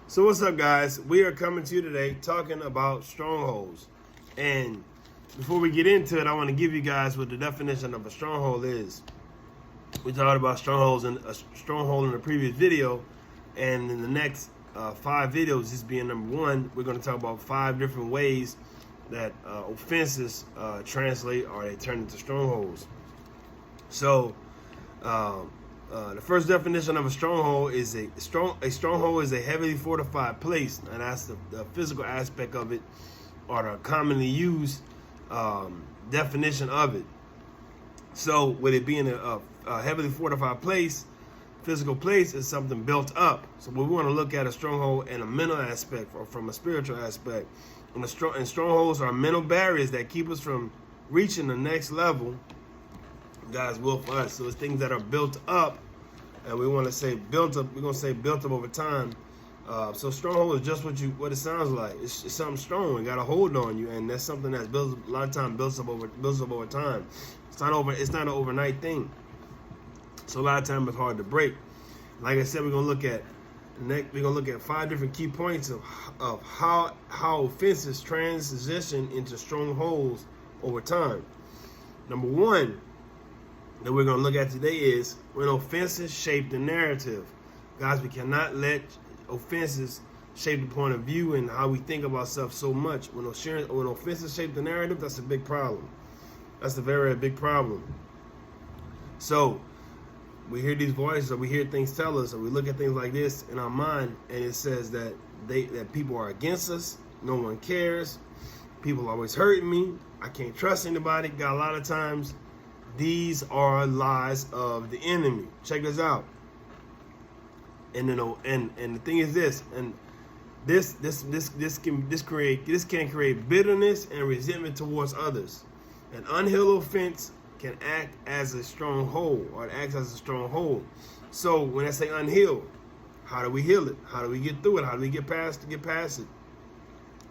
So what's up, guys? We are coming to you today talking about strongholds. And before we get into it, I want to give you guys what the definition of a stronghold is. We talked about strongholds in a stronghold in the previous video, and in the next 5 videos, this being number 1, we're going to talk about 5 different ways that offenses translate or they turn into strongholds. So the first definition of a stronghold is a stronghold is a heavily fortified place, and that's the physical aspect of it, or the commonly used definition of it. So with it being a heavily fortified place, physical place, is something built up. So we want to look at a stronghold in a mental aspect or from a spiritual aspect. And strongholds are mental barriers that keep us from reaching the next level God's will for us. So it's things that are built up, and we want to say built up. We're gonna say built up over time. So stronghold is just what it sounds like. It's something strong. It got a hold on you, and that's something that's built a lot of time builds up over time. It's not an overnight thing. So a lot of times it's hard to break. Like I said, we're gonna look at 5 different key points of how offenses transition into strongholds over time. Number 1 that we're going to look at today is when offenses shape the narrative. Guys, we cannot let offenses shape the point of view and how we think about stuff so much. When offenses shape the narrative, that's a big problem. That's a very big problem. So we hear these voices, or we hear things tell us, or we look at things like this in our mind, and it says that people are against us, no one cares, people always hurting me, I can't trust anybody. Got a lot of times these are lies of the enemy. Check this out. And the thing is this, and this can create bitterness and resentment towards others. An unhealed offense can act as a stronghold, or it acts as a stronghold. So when I say unhealed, how do we heal it? How do we get through it? How do we get past it?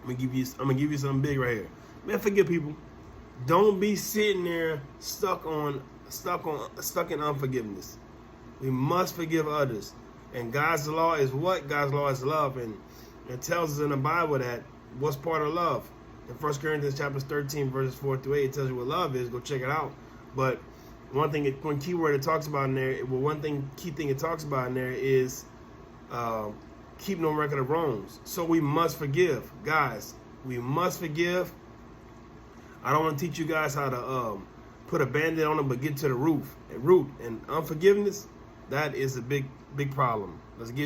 I'm gonna give you something big right here. Man, forgive people. Don't be sitting there stuck in unforgiveness. We must forgive others. And God's law is what? God's law is love. And it tells us in the Bible that what's part of love. In 1 Corinthians chapter 13, verses 4 through 8, it tells you what love is. Go check it out. But one key word it talks about in there, key thing it talks about in there is keep no record of wrongs. So we must forgive. Guys, we must forgive. I don't want to teach you guys how to put a band-aid on it, but get to the root. And unforgiveness, that is a big problem. Let's get